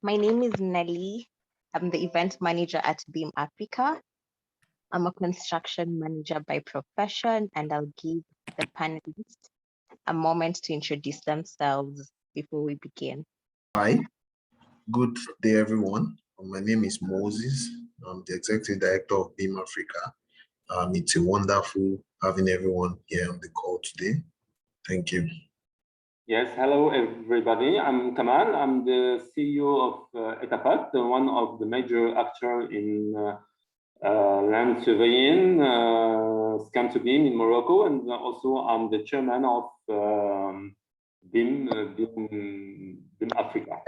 My name is Nelly. I'm the event manager at BIM Africa. I'm a construction manager by profession, and I'll give the panelists a moment to introduce themselves before we begin. Hi, good day, everyone. My name is Moses. I'm the Executive Director of BIM Africa. It's a wonderful having everyone here on the call today. Thank you. Yes, hello everybody. I'm Kamal. I'm the CEO of ETAFAT, one of the major actors in land surveying, scan to BIM in Morocco, and also I'm the chairman of BIM Africa.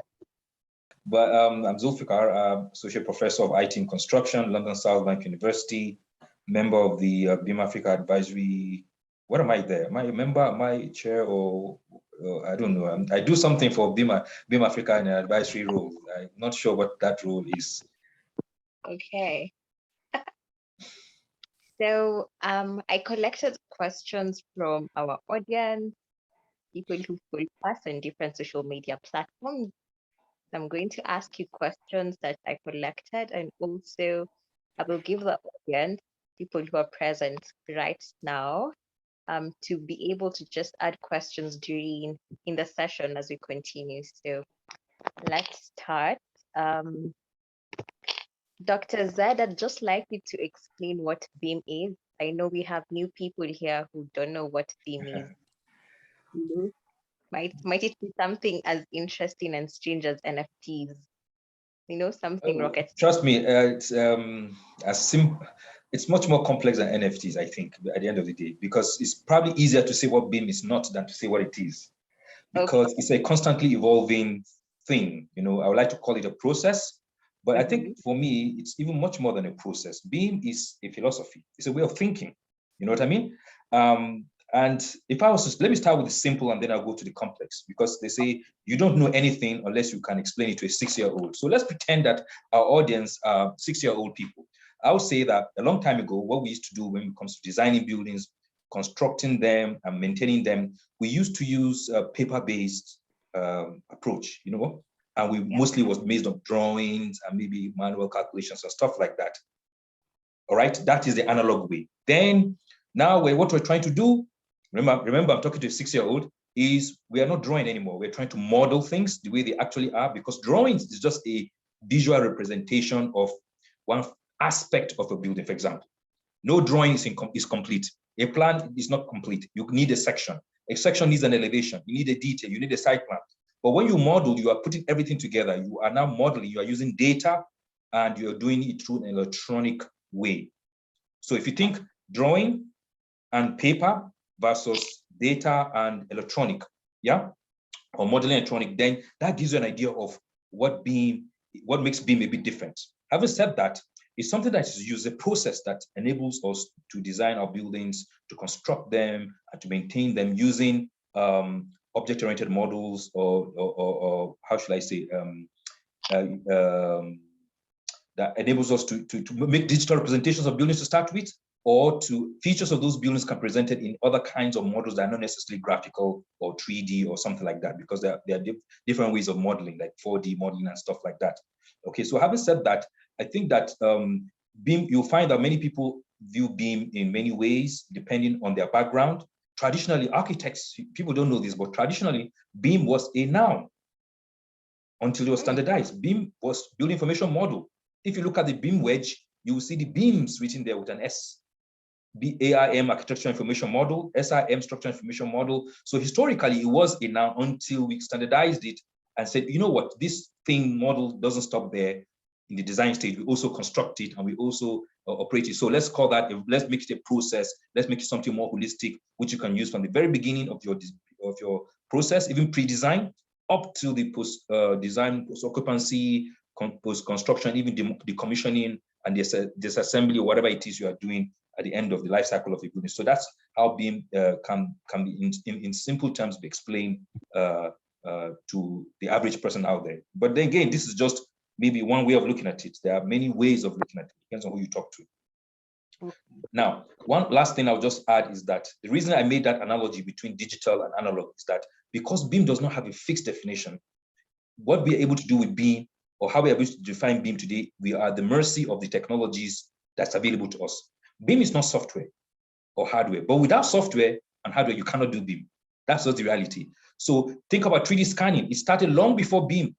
But I'm Zulfikar, Associate Professor of IT and Construction, London South Bank University, member of the BIM Africa Advisory. What am I there? Am I a member? Am I a chair or I don't know. I do something for BIM Africa in an advisory role. I'm not sure what that role is. Okay. So I collected questions from our audience, people who follow us on different social media platforms. I'm going to ask you questions that I collected, and also I will give the audience, people who are present right now, to be able to just add questions in the session as we continue. So let's start. Dr. Zed, I'd just like you to explain what BIM is. I know we have new people here who don't know what BIM is. Might it be something as interesting and strange as NFTs? You know, something rocket. Trust me, it's much more complex than NFTs, I think, at the end of the day, because it's probably easier to say what BIM is not than to say what it is, because it's a constantly evolving thing. You know, I would like to call it a process, but I think for me, it's even much more than a process. BIM is a philosophy. It's a way of thinking. You know what I mean? And if I was to, let me start with the simple and then I'll go to the complex, because they say you don't know anything unless you can explain it to a 6-year-old. So let's pretend that our audience are 6-year-old people. I would say that a long time ago, what we used to do when it comes to designing buildings, constructing them and maintaining them, we used to use a paper-based approach, you know, and we mostly was based on drawings and maybe manual calculations and stuff like that. All right, that is the analog way. Then now what we're trying to do, remember I'm talking to a 6-year-old, is we are not drawing anymore. We're trying to model things the way they actually are, because drawings is just a visual representation of one aspect of a building. For example, no drawing is complete. A plan is not complete. You need a section. A section needs an elevation. You need a detail. You need a site plan. But when you model, you are putting everything together. You are now modeling. You are using data, and you're doing it through an electronic way. So if you think drawing and paper versus data and electronic, yeah, or modeling electronic, then that gives you an idea of what makes BIM a bit different. Having said that, it's something that is used, a process that enables us to design our buildings, to construct them, and to maintain them using object-oriented models, or how should I say, that enables us to make digital representations of buildings to start with, or to features of those buildings can be presented in other kinds of models that are not necessarily graphical or 3D or something like that, because there are different ways of modeling, like 4D modeling and stuff like that. Okay, so having said that, I think that BIM, you'll find that many people view BIM in many ways, depending on their background. Traditionally, architects, people don't know this, but traditionally, BIM was a noun until it was standardized. BIM was building information model. If you look at the BIM wedge, you will see the beams written there with an S. BAIM, architecture information model, SIM, structure information model. So historically, it was a noun until we standardized it and said, you know what, this thing model doesn't stop there. In the design stage, we also construct it and we also operate it. So let's call that, let's make it a process. Let's make it something more holistic, which you can use from the very beginning of your process, even pre-design, up to the post-design, post-occupancy, post-construction, even decommissioning and disassembly, or whatever it is you are doing at the end of the life cycle of the building. So that's how BIM can be, in simple terms, be explained to the average person out there. But then again, this is just maybe one way of looking at it. There are many ways of looking at it. Depends on who you talk to. Now, one last thing I'll just add is that the reason I made that analogy between digital and analog is that because BIM does not have a fixed definition, what we're able to do with BIM or how we are able to define BIM today, we are at the mercy of the technologies that's available to us. BIM is not software or hardware, but without software and hardware, you cannot do BIM. That's just the reality. So think about 3D scanning. It started long before BIM,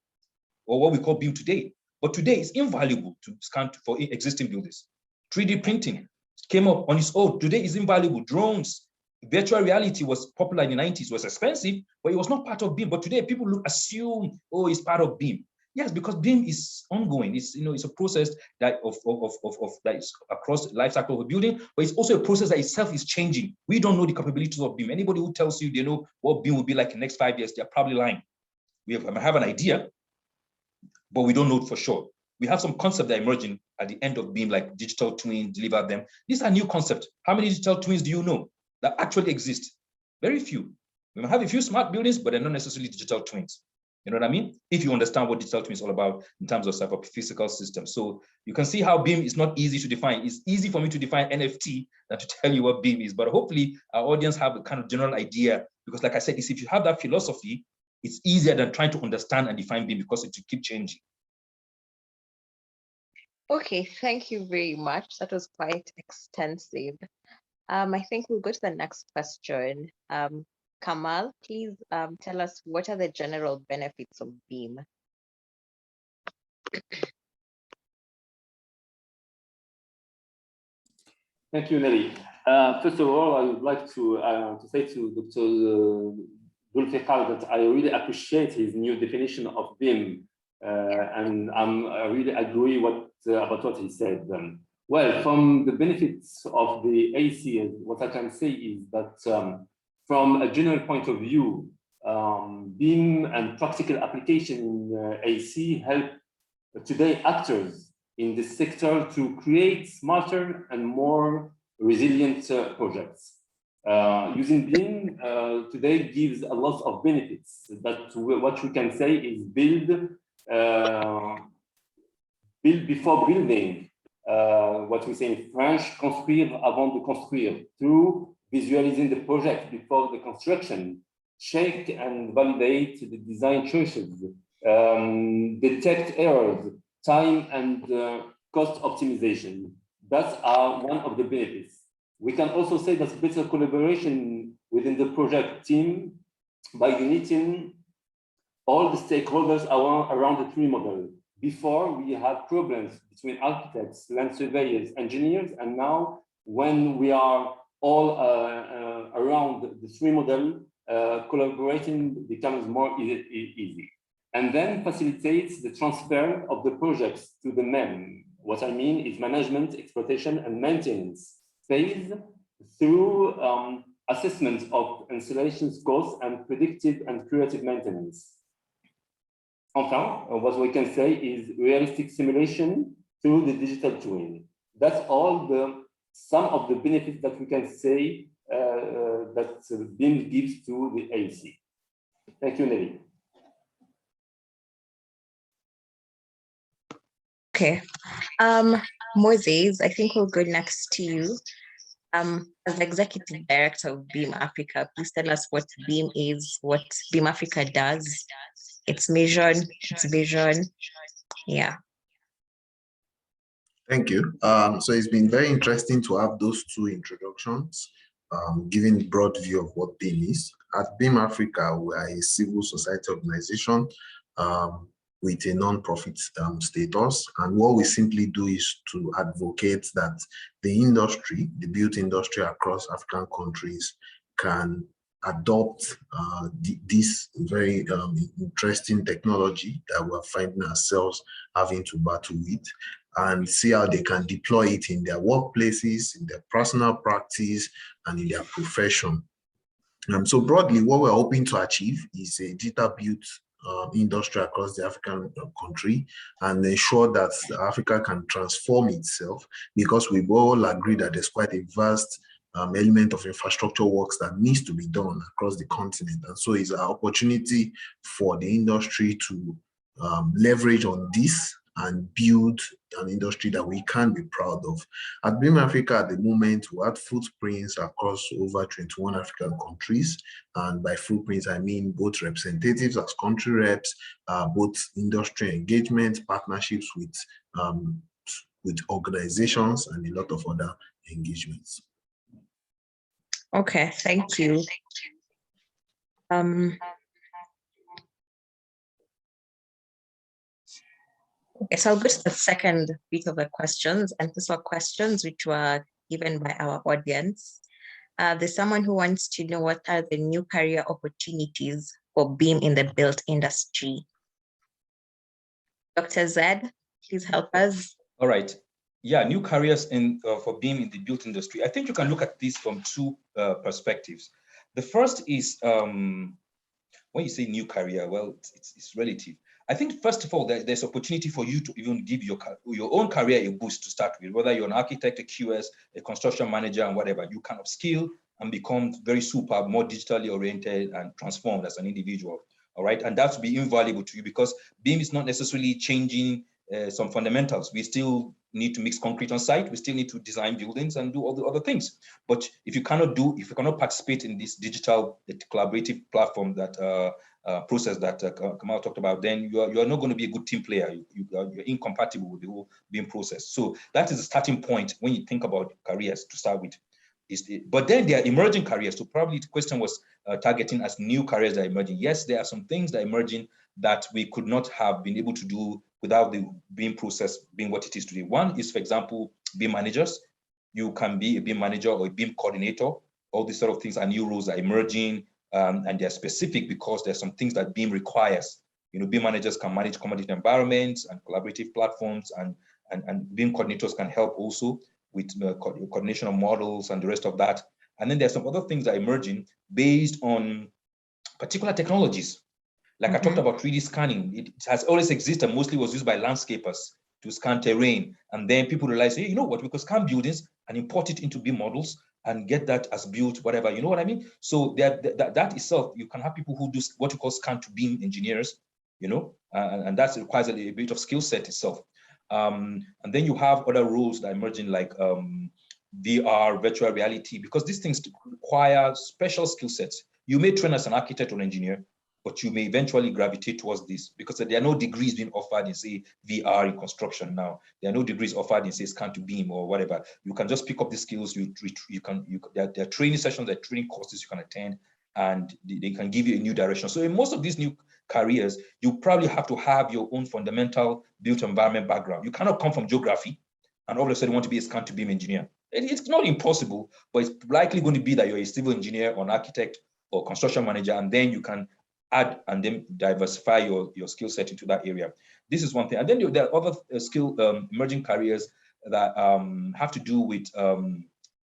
or what we call BIM today. But today it's invaluable to scan for existing buildings. 3D printing came up on its own. Today is invaluable. Drones, virtual reality was popular in the 90s, was expensive, but it was not part of BIM. But today people assume, oh, it's part of BIM. Yes, because BIM is ongoing. It's, it's a process that that is across the life cycle of a building, but it's also a process that itself is changing. We don't know the capabilities of BIM. Anybody who tells you they know what BIM will be like in the next 5 years, they're probably lying. We have an idea, but we don't know it for sure. We have some concepts that are emerging at the end of BIM, like digital twin, deliver them. These are new concepts. How many digital twins do you know that actually exist? Very few. We might have a few smart buildings, but they're not necessarily digital twins. You know what I mean? If you understand what digital twin is all about in terms of physical systems. So you can see how BIM is not easy to define. It's easy for me to define NFT than to tell you what BIM is, but hopefully our audience have a kind of general idea, because like I said, if you have that philosophy, it's easier than trying to understand and define BIM because it will keep changing. Okay, thank you very much. That was quite extensive. I think we'll go to the next question. Kamal, please tell us, what are the general benefits of BIM? Thank you, Nelly. First of all, I would like to say to Dr. Zulfikar that I really appreciate his new definition of BIM, and I really agree about what he said. Well, from the benefits of the AC, what I can say is that from a general point of view, BIM and practical application in AC help today actors in this sector to create smarter and more resilient projects. Using BIM today gives a lot of benefits. That what we can say is build before building. What we say in French, construire avant de construire, through visualizing the project before the construction, check and validate the design choices, detect errors, time and cost optimization. That's one of the benefits. We can also say that better collaboration within the project team by uniting all the stakeholders around the tree model. Before, we had problems between architects, land surveyors, engineers, and now when we are all around the tree model, collaborating becomes more easy. And then facilitates the transfer of the projects to the MEM. What I mean is management, exploitation, and maintenance phase through assessment of installations costs and predictive and curative maintenance. Enfin, what we can say is realistic simulation through the digital twin. That's all some of the benefits that we can say that BIM gives to the AC. Thank you, Nelly. Okay, Moses, I think we'll go next to you. As Executive Director of BIM Africa, please tell us what BIM is, what BIM Africa does, its mission, its vision. Yeah. Thank you. So it's been very interesting to have those two introductions, giving a broad view of what BIM is. At BIM Africa, we are a civil society organization with a non-profit status. And what we simply do is to advocate that the industry, the built industry across African countries, can adopt this very interesting technology that we're finding ourselves having to battle with, and see how they can deploy it in their workplaces, in their personal practice, and in their profession. So broadly, what we're hoping to achieve is a digital built industry across the African country, and ensure that Africa can transform itself, because we all agree that there's quite a vast element of infrastructure works that needs to be done across the continent. And so it's an opportunity for the industry to leverage on this and build an industry that we can be proud of. At BIM Africa at the moment, we have footprints across over 21 African countries. And by footprints, I mean both representatives as country reps, both industry engagement, partnerships with organizations, and a lot of other engagements. Okay, thank you. Okay, so I'll go to the second bit of the questions, and these are questions which were given by our audience. There's someone who wants to know what are the new career opportunities for BIM in the built industry. Dr. Zed, please help us. All right. Yeah, new careers for BIM in the built industry. I think you can look at this from two perspectives. The first is when you say new career, well, it's relative. I think first of all, there's opportunity for you to even give your own career a boost to start with, whether you're an architect, a QS, a construction manager, and whatever. You can upskill and become very super, more digitally oriented and transformed as an individual. All right, and that will be invaluable to you because BIM is not necessarily changing some fundamentals. We still need to mix concrete on site. We still need to design buildings and do all the other things. But if you cannot participate in this digital collaborative platform that process that Kamal talked about, then you are not going to be a good team player. You're incompatible with the whole BIM process. So that is the starting point when you think about careers to start with. But then there are emerging careers. So probably the question was targeting as new careers that are emerging. Yes, there are some things that are emerging that we could not have been able to do without the BIM process being what it is today. One is, for example, BIM managers. You can be a BIM manager or a BIM coordinator. All these sort of things are new roles that are emerging, and they're specific because there's some things that BIM requires. You know, BIM managers can manage commodity environments and collaborative platforms, and BIM coordinators can help also with coordination of models and the rest of that. And then there's some other things that are emerging based on particular technologies. Like I talked about 3D scanning, it has always existed, mostly was used by landscapers to scan terrain. And then people realize, hey, you know what, we could scan buildings and import it into BIM models and get that as built, whatever, you know what I mean? So that itself, you can have people who do what you call scan to BIM engineers, you know, and that requires a bit of skill set itself. And then you have other roles that are emerging like VR, virtual reality, because these things require special skill sets. You may train as an architect or engineer, but you may eventually gravitate towards this because there are no degrees being offered in, say, VR in construction now. There are no degrees offered in, say, scan to BIM or whatever. You can just pick up the skills. There are training sessions, there are training courses you can attend, and they can give you a new direction. So in most of these new careers, you probably have to have your own fundamental built environment background. You cannot come from geography and all of a sudden want to be a scan to BIM engineer. It's not impossible, but it's likely going to be that you're a civil engineer or an architect or construction manager, and then you can add and then diversify your skill set into that area. This is one thing. And then there are other emerging careers that have to do with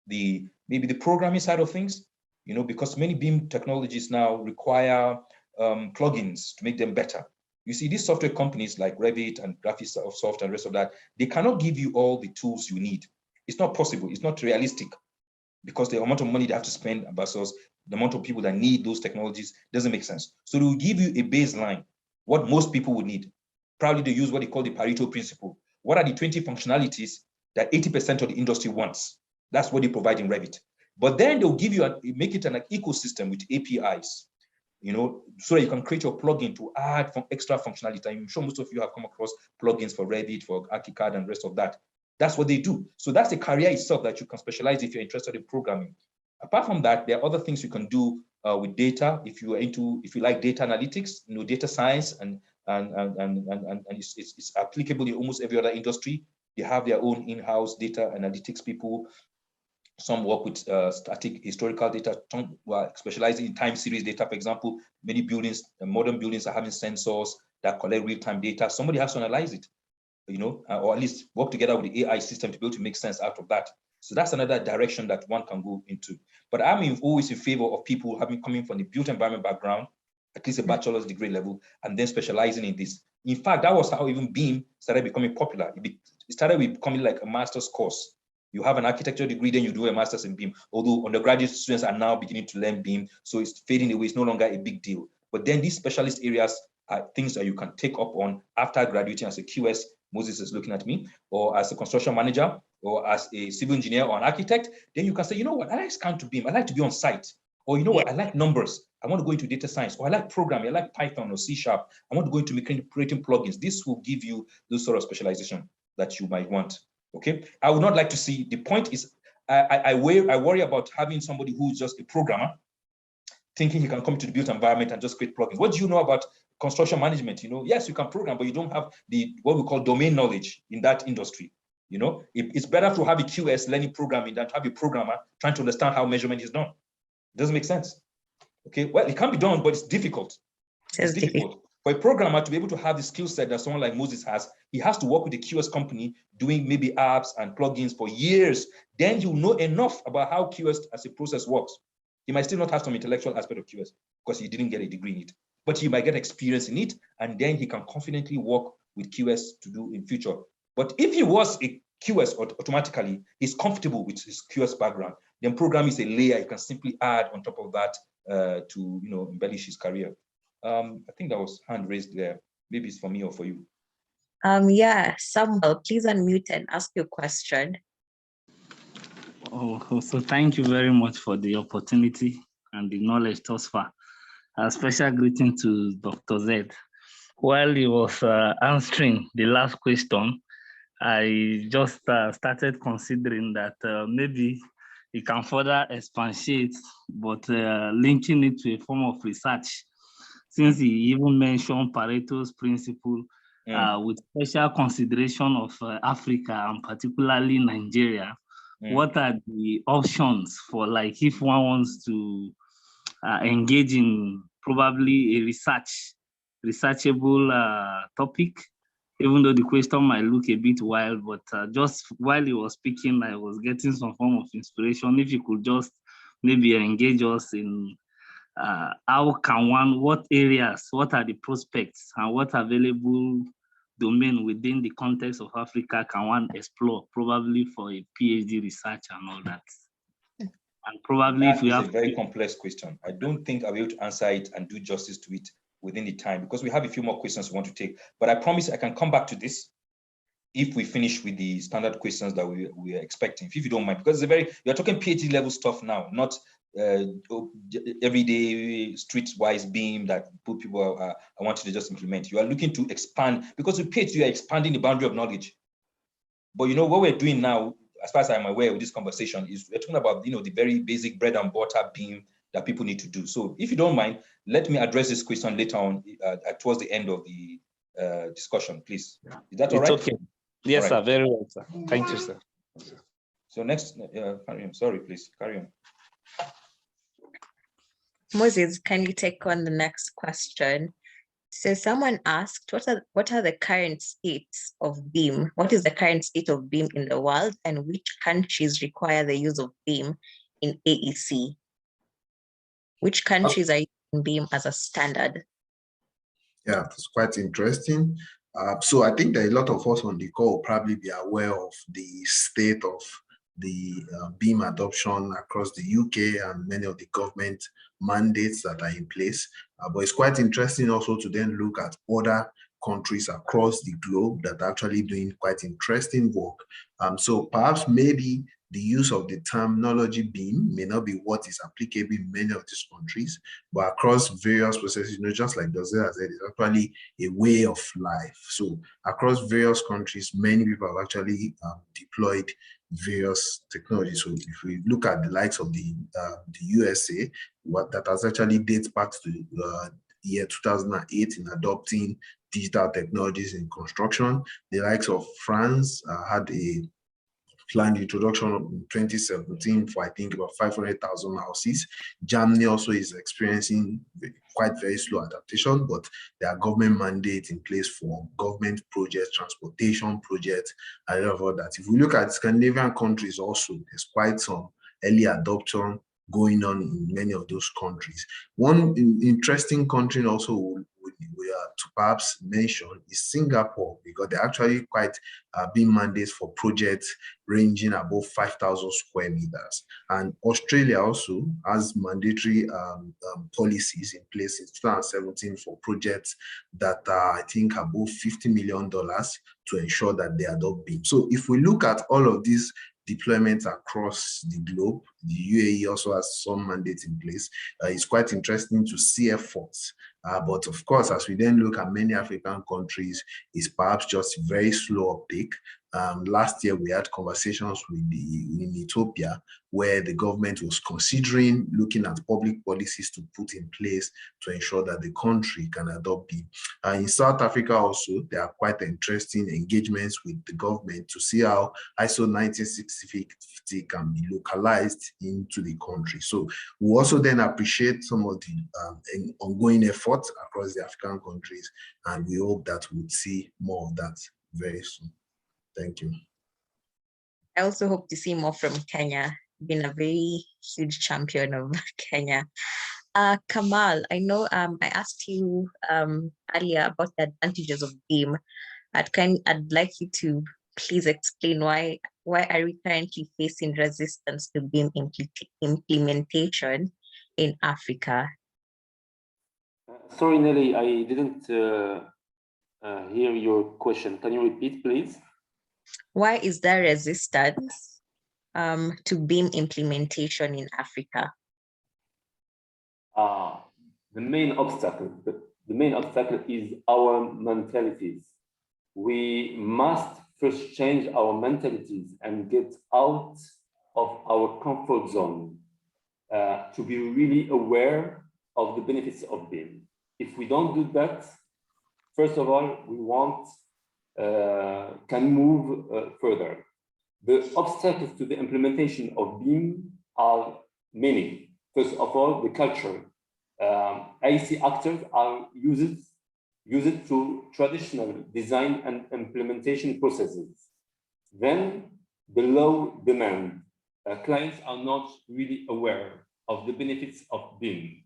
maybe the programming side of things, you know, because many BIM technologies now require plugins to make them better. You see, these software companies like Revit and Graphisoft and the rest of that, they cannot give you all the tools you need. It's not possible. It's not realistic because the amount of money they have to spend versus the amount of people that need those technologies doesn't make sense. So they will give you a baseline, what most people would need. Probably they use what they call the Pareto principle. What are the 20 functionalities that 80% of the industry wants? That's what they provide in Revit. But then they'll give you, make it an ecosystem with APIs, you know, so that you can create your plugin to add extra functionality. I'm sure most of you have come across plugins for Revit, for ArchiCAD and the rest of that. That's what they do. So that's a career itself that you can specialize if you're interested in programming. Apart from that, there are other things you can do with data. If you like data analytics, you know, data science, and it's applicable in almost every other industry. They have their own in-house data analytics people. Some work with static historical data, some are specializing in time series data. For example, many buildings, modern buildings are having sensors that collect real-time data. Somebody has to analyze it, you know, or at least work together with the AI system to be able to make sense out of that. So that's another direction that one can go into. But I'm always in favor of people coming from the built environment background, at least a bachelor's degree level, and then specializing in this. In fact, that was how even BIM started becoming popular. It started with becoming like a master's course. You have an architecture degree, then you do a master's in BIM. Although undergraduate students are now beginning to learn BIM, so it's fading away. It's no longer a big deal. But then these specialist areas are things that you can take up on after graduating as a QS Moses is looking at me, or as a construction manager, or as a civil engineer or an architect, then you can say, you know what, I like scan to BIM, I like to be on site. Or you know what, I like numbers, I want to go into data science, or I like programming, I like Python or C#, I want to go into creating plugins. This will give you those sort of specialization that you might want, okay? I would not like to see, the point is, I worry about having somebody who's just a programmer, thinking he can come to the built environment and just create plugins. What do you know about construction management? You know, yes, you can program, but you don't have the, what we call domain knowledge in that industry. You know, it's better to have a QS learning programming than to have a programmer trying to understand how measurement is done. It doesn't make sense. Okay, well, it can be done, but it's difficult. It's difficult. For a programmer to be able to have the skill set that someone like Moses has, he has to work with a QS company doing maybe apps and plugins for years. Then you know enough about how QS as a process works. He might still not have some intellectual aspect of QS because he didn't get a degree in it, but he might get experience in it, and then he can confidently work with QS to do in future. But if he was a QS automatically, he's comfortable with his QS background, then program is a layer you can simply add on top of that to, you know, embellish his career. I think that was hand raised there. Maybe it's for me or for you. Yeah, Samuel, please unmute and ask your question. Oh, so thank you very much for the opportunity and the knowledge thus far. A special greeting to Dr. Z. While he was answering the last question, I just started considering that maybe he can further expatiate, but linking it to a form of research, since he even mentioned Pareto's principle with special consideration of Africa and particularly Nigeria. What are the options for, like, if one wants to engage in probably a researchable topic, even though the question might look a bit wild, but just while he was speaking, I was getting some form of inspiration. If you could just maybe engage us in how can one, what areas, what are the prospects, and what available domain within the context of Africa can one explore, probably for a PhD research and all that. And probably that if we have a very complex question. I don't think I'll be able to answer it and do justice to it within the time, because we have a few more questions we want to take. But I promise I can come back to this if we finish with the standard questions that we are expecting, if you don't mind, because it's you're talking PhD level stuff now, not everyday street-wise BIM that people I want you to just implement. You are looking to expand, because with PhD you are expanding the boundary of knowledge. But you know what we're doing now, as far as I'm aware of this conversation, is we're talking about, you know, the very basic bread and butter BIM that people need to do. So if you don't mind, let me address this question later on towards the end of the discussion, please. Is that all right? It's okay. Yes, right, sir. Very well, sir. Thank you, sir. So next, carry on. Sorry, please carry on. Moses, can you take on the next question? So someone asked, what are the current states of BIM? What is the current state of BIM in the world, and which countries require the use of BIM in AEC? Which countries are using BIM as a standard? Yeah, it's quite interesting. So I think that a lot of us on the call will probably be aware of the state of the BIM adoption across the UK and many of the government mandates that are in place. But it's quite interesting also to then look at other countries across the globe that are actually doing quite interesting work. So perhaps maybe the use of the terminology BIM may not be what is applicable in many of these countries, but across various processes, you know, just like Dozé has said, it's actually a way of life. So across various countries, many people have actually deployed various technologies. So if we look at the likes of the USA, what that has actually dates back to the year 2008 in adopting digital technologies in construction. The likes of France had a planned introduction in 2017 for, I think, about 500,000 houses. Germany also is experiencing quite very slow adaptation, but there are government mandates in place for government projects, transportation projects, and all of that. If we look at Scandinavian countries also, there's quite some early adoption going on in many of those countries. One interesting country also would to perhaps mention is Singapore, because they're actually quite BIM mandates for projects ranging above 5,000 square meters. And Australia also has mandatory policies in place in 2017 for projects that are, I think, above $50 million to ensure that they adopt BIM. So if we look at all of these deployments across the globe, the UAE also has some mandates in place. It's quite interesting to see efforts. But of course, as we then look at many African countries, it's perhaps just very slow uptake. Last year, we had conversations in Ethiopia, where the government was considering looking at public policies to put in place to ensure that the country can adopt BIM. In South Africa also, there are quite interesting engagements with the government to see how ISO 19650 can be localized into the country. So we also then appreciate some of the ongoing efforts across the African countries, and we hope that we'll see more of that very soon. Thank you. I also hope to see more from Kenya. Been a very huge champion of Kenya. Kamal, I know I asked you earlier about the advantages of BIM. I'd like you to please explain why are we currently facing resistance to BIM implementation in Africa? Sorry, Nelly, I didn't hear your question. Can you repeat, please? Why is there resistance to BIM implementation in Africa? The main obstacle is our mentalities. We must first change our mentalities and get out of our comfort zone to be really aware of the benefits of BIM. If we don't do that, first of all, we can move further. The obstacles to the implementation of BIM are many. First of all, the culture. IC actors are used to traditional design and implementation processes. Then the low demand. Clients are not really aware of the benefits of BIM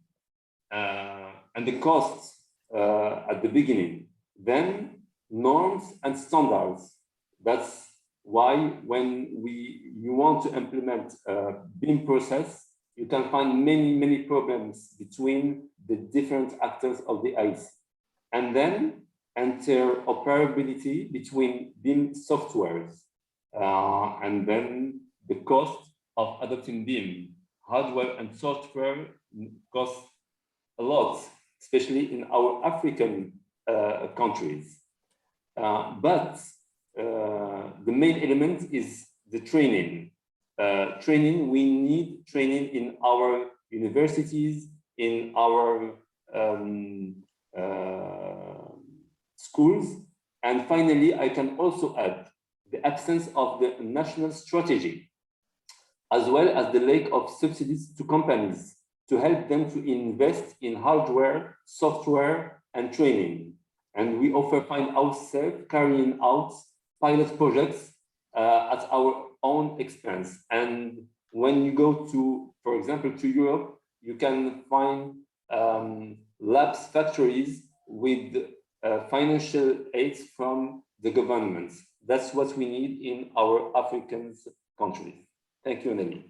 and the costs at the beginning. Then norms and standards. That's why when you want to implement a BIM process, you can find many problems between the different actors of the IC. And then interoperability between BIM softwares. And then the cost of adopting BIM. Hardware and software cost a lot, especially in our African countries. But the main element is the training. We need training in our universities, in our schools. And finally, I can also add the absence of the national strategy, as well as the lack of subsidies to companies to help them to invest in hardware, software, and training. And we often find ourselves carrying out pilot projects at our own expense. And when you go to, for example, to Europe, you can find labs factories with financial aids from the governments. That's what we need in our African countries. Thank you, Nelly.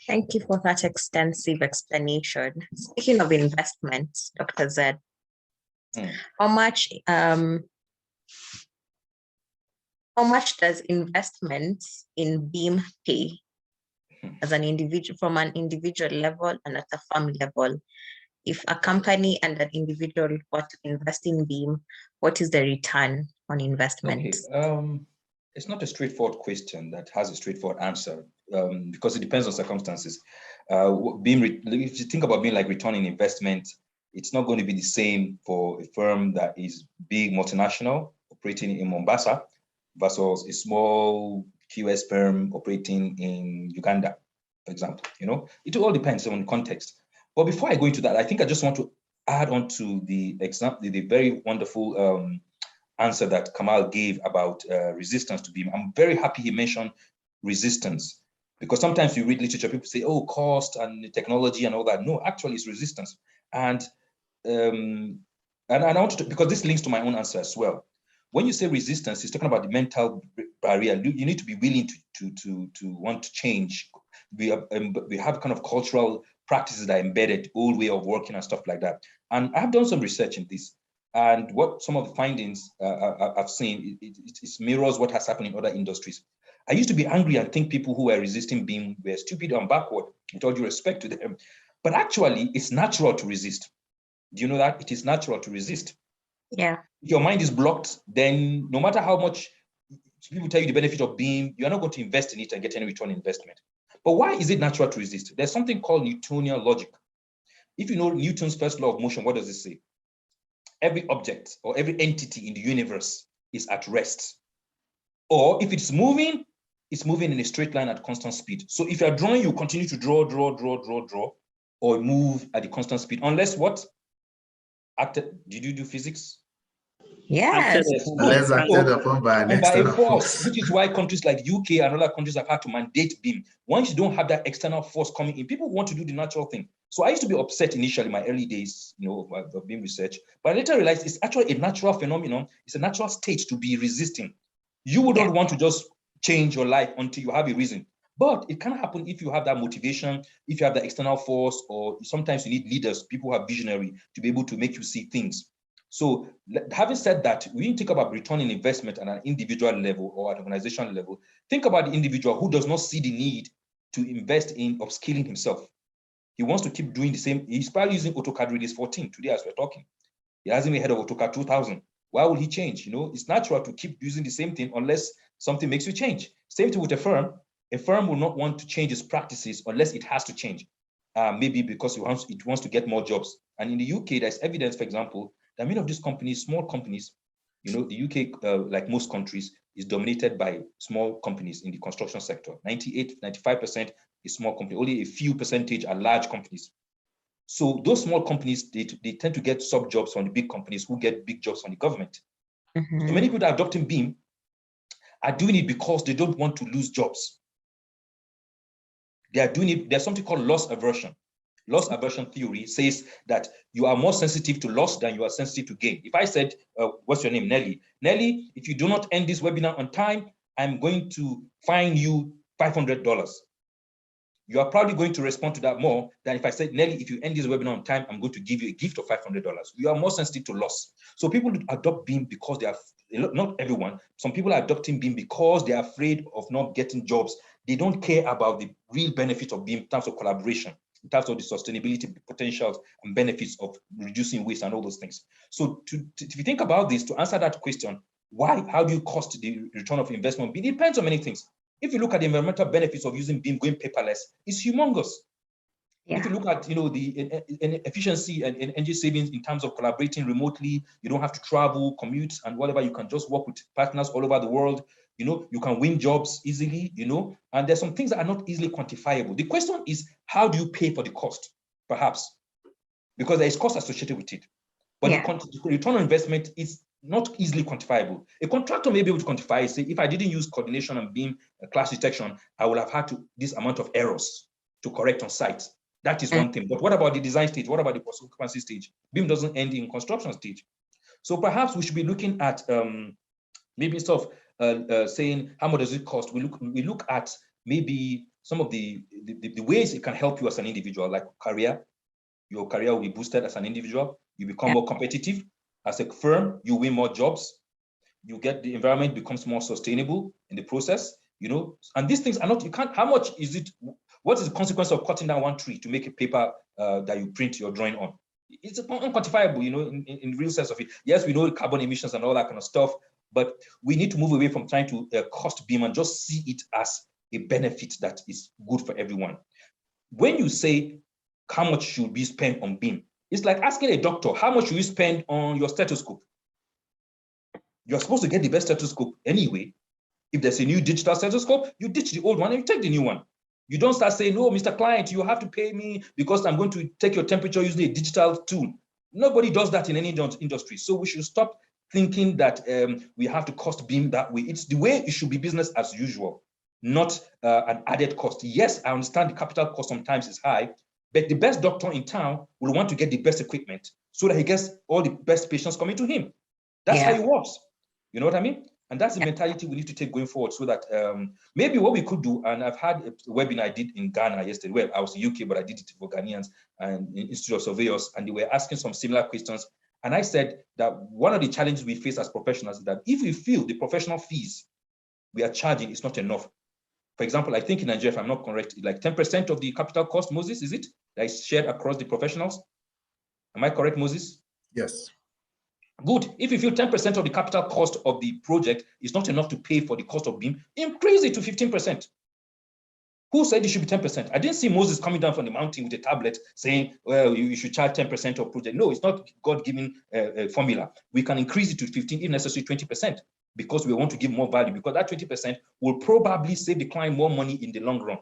Thank you for that extensive explanation. Speaking of investments, Dr. Z, how much does investment in BIM pay as an individual, from an individual level and at a firm level? If a company and an individual want to invest in BIM, what is the return on investment? Okay. It's not a straightforward question that has a straightforward answer because it depends on circumstances. If you think about BIM like return on investment, it's not going to be the same for a firm that is big multinational operating in Mombasa versus a small QS firm operating in Uganda, for example. It all depends on context. But before I go into that, I think I just want to add on to the example, the very wonderful answer that Kamal gave about resistance to BIM. I'm very happy he mentioned resistance, because sometimes you read literature, people say, oh, cost and technology and all that. No, actually it's resistance. And and I want to, because this links to my own answer as well. When you say resistance, it's talking about the mental barrier. You need to be willing to want to change. We have kind of cultural practices that are embedded, old way of working and stuff like that. And I've done some research in this. And what some of the findings I've seen, it mirrors what has happened in other industries. I used to be angry and think people who were resisting BIM were stupid and backward, with all due respect to them. But actually, it's natural to resist. Do you know that? It is natural to resist. Yeah. If your mind is blocked, then no matter how much people tell you the benefit of BIM, you're not going to invest in it and get any return on investment. But why is it natural to resist? There's something called Newtonian logic. If you know Newton's first law of motion, what does it say? Every object or every entity in the universe is at rest. Or if it's moving in a straight line at constant speed. So if you're drawing, you continue to draw, or move at a constant speed, unless what? Did you do physics? Yes. Let's acted upon by an external force. Which is why countries like UK and other countries have had to mandate BIM. Once you don't have that external force coming in, people want to do the natural thing. So I used to be upset initially, my early days, of BIM research, but I later realized it's actually a natural phenomenon. It's a natural state to be resisting. You wouldn't want to just change your life until you have a reason. But it can happen if you have that motivation, if you have the external force, or sometimes you need leaders, people who are visionary to be able to make you see things. So having said that, when you think about return on investment at an individual level or at an organizational level, think about the individual who does not see the need to invest in upskilling himself. He wants to keep doing the same. He's probably using AutoCAD Release 14 today as we're talking. He hasn't been ahead of AutoCAD 2000. Why will he change? It's natural to keep using the same thing unless something makes you change. Same thing with a firm. A firm will not want to change its practices unless it has to change. Maybe because it wants to get more jobs. And in the UK, there's evidence, for example, that many of these companies, small companies, the UK, like most countries, is dominated by small companies in the construction sector. 95% is small company. Only a few percentage are large companies. So those small companies, they tend to get sub jobs from the big companies who get big jobs from the government. Mm-hmm. So many people that are adopting BIM are doing it because they don't want to lose jobs. They are doing it, there's something called loss aversion. Loss aversion theory says that you are more sensitive to loss than you are sensitive to gain. If I said, what's your name, Nelly? Nelly, if you do not end this webinar on time, I'm going to fine you $500. You are probably going to respond to that more than if I said, Nelly, if you end this webinar on time, I'm going to give you a gift of $500. You are more sensitive to loss. So people adopt BIM because they are, not everyone, some people are adopting BIM because they are afraid of not getting jobs. They don't care about the real benefit of BIM in terms of collaboration, in terms of the sustainability potentials and benefits of reducing waste and all those things. So if you think about this, to answer that question, how do you cost the return of investment? It depends on many things. If you look at the environmental benefits of using BIM, going paperless, it's humongous. Yeah. If you look at the efficiency and energy savings in terms of collaborating remotely, you don't have to travel, commute, and whatever. You can just work with partners all over the world. You can win jobs easily. And there's some things that are not easily quantifiable. The question is, how do you pay for the cost? Perhaps because there is cost associated with it, but the return on investment is not easily quantifiable. A contractor may be able to quantify, say, if I didn't use coordination and BIM clash detection, I would have had this amount of errors to correct on site. That is one thing. But what about the design stage? What about the post-occupancy stage? BIM doesn't end in construction stage. So perhaps we should be looking at maybe instead of saying how much does it cost, we look at maybe some of the ways it can help you as an individual, like career. Your career will be boosted as an individual. You become more competitive. As a firm, you win more jobs. You get the environment becomes more sustainable in the process, and these things are not, how much is it? What is the consequence of cutting down one tree to make a paper that you print your drawing on? It's unquantifiable, in real sense of it. Yes, we know carbon emissions and all that kind of stuff, but we need to move away from trying to cost BIM and just see it as a benefit that is good for everyone. When you say, how much should we spend on BIM? It's like asking a doctor, how much should you spend on your stethoscope? You're supposed to get the best stethoscope anyway. If there's a new digital stethoscope, you ditch the old one and you take the new one. You don't start saying, no, Mr. Client, you have to pay me because I'm going to take your temperature using a digital tool. Nobody does that in any industry. So we should stop thinking that we have to cost BIM that way. It's the way it should be business as usual, not an added cost. Yes, I understand the capital cost sometimes is high, but the best doctor in town will want to get the best equipment so that he gets all the best patients coming to him. That's how it works. You know what I mean? And that's the mentality we need to take going forward, so that maybe what we could do, and I've had a webinar I did in Ghana yesterday. Well, I was in UK, but I did it for Ghanaians and Institute of Surveyors, and they were asking some similar questions. And I said that one of the challenges we face as professionals is that if we feel the professional fees we are charging is not enough. For example, I think in Nigeria, if I'm not correct, like 10% of the capital cost, Moses, is it? That is shared across the professionals? Am I correct, Moses? Yes. Good. If you feel 10% of the capital cost of the project is not enough to pay for the cost of BIM, increase it to 15%. Who said it should be 10%? I didn't see Moses coming down from the mountain with a tablet saying, well, you should charge 10% of project. No, it's not God-given formula. We can increase it to 15, if necessary, 20%, because we want to give more value, because that 20% will probably save the client more money in the long run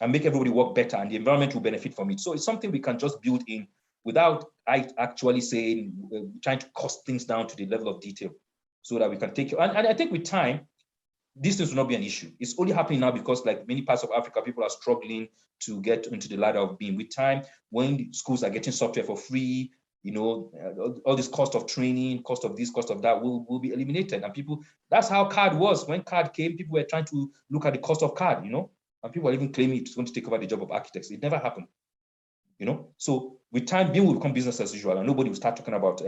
and make everybody work better, and the environment will benefit from it. So it's something we can just build in without actually saying, trying to cost things down to the level of detail, so that we can take it. And I think with time, these things will not be an issue. It's only happening now because, like many parts of Africa, people are struggling to get into the ladder of BIM. With time, when schools are getting software for free, you know, all this cost of training, cost of this, cost of that will be eliminated. And people, that's how CAD was. When CAD came, people were trying to look at the cost of CAD, you know, and people are even claiming it's going to take over the job of architects. It never happened, you know. So with time, BIM will become business as usual, and nobody will start talking about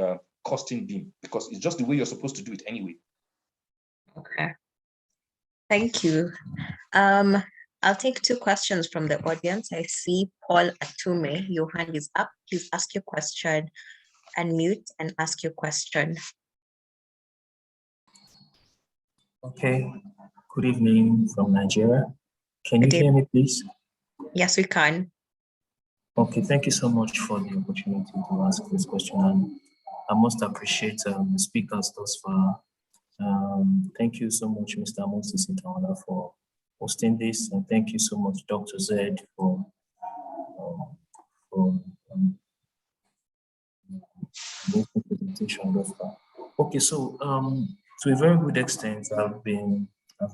costing BIM, because it's just the way you're supposed to do it anyway. Okay. Thank you. I'll take two questions from the audience. I see Paul Atume, your hand is up. Please ask your question, unmute and ask your question. Okay, good evening from Nigeria. Can you hear me, please? Yes, we can. Okay, thank you so much for the opportunity to ask this question. And I must appreciate the speakers thus far. Thank you so much, Mr. Moses Itanola, for hosting this, and thank you so much, Dr. Zed, for the presentation thus far. Okay, so to a very good extent, I've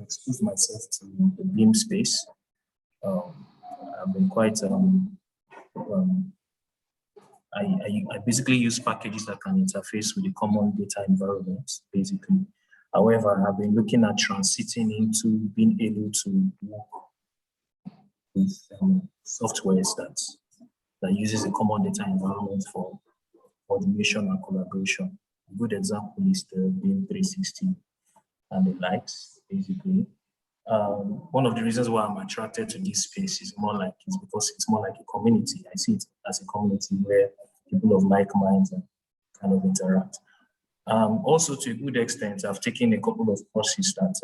exposed myself to the BIM space. I've been quite I basically use packages that can interface with the common data environment, basically. However, I've been looking at transiting into being able to work with softwares that uses a common data environment for coordination and collaboration. A good example is the BIM 360 and the likes, basically. One of the reasons why I'm attracted to this space is because it's more like a community. I see it as a community where people of like minds kind of interact. Also, to a good extent, I've taken a couple of courses that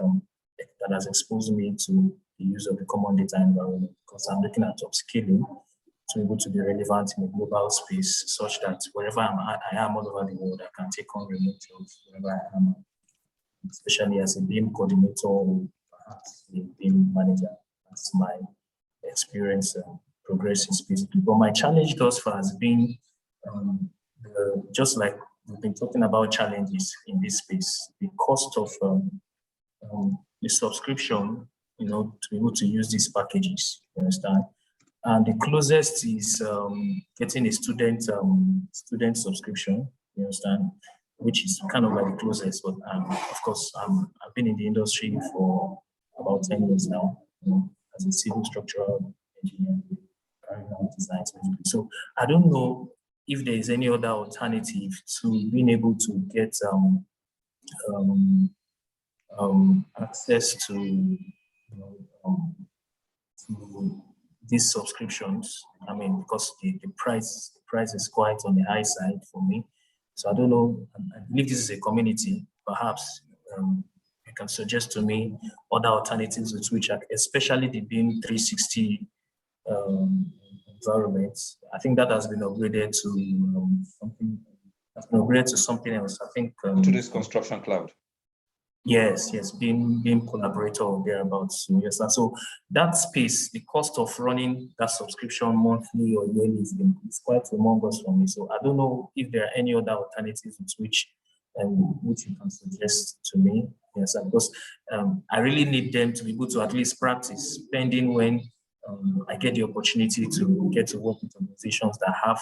has exposed me to the use of the common data environment, because I'm looking at upskilling to be able to be relevant in a global space, such that wherever I am all over the world, I can take on remote jobs wherever I am, especially as a BIM coordinator or perhaps a BIM manager. That's my experience progresses basically. But my challenge thus far has been just like we've been talking about challenges in this space, the cost of the subscription, you know, to be able to use these packages, you understand? And the closest is getting a student subscription, you understand, which is kind of like the closest. But of course, I've been in the industry for about 10 years now, you know, as a civil structural engineer, carrying out designs. So I don't know if there is any other alternative to being able to get access to, to these subscriptions. I mean, because the price is quite on the high side for me. So I don't know. I believe this is a community. Perhaps you can suggest to me other alternatives with which, especially the BIM 360 environment. I think that has been upgraded to something. Has been upgraded to something else. I think to this construction cloud. Yes, BIM collaborator or thereabouts. So yes, and so that space, the cost of running that subscription monthly or yearly is quite humongous for me. So I don't know if there are any other alternatives with which you can suggest to me. Yes, because I really need them to be able to at least practice, pending when I get the opportunity to get to work with organizations that have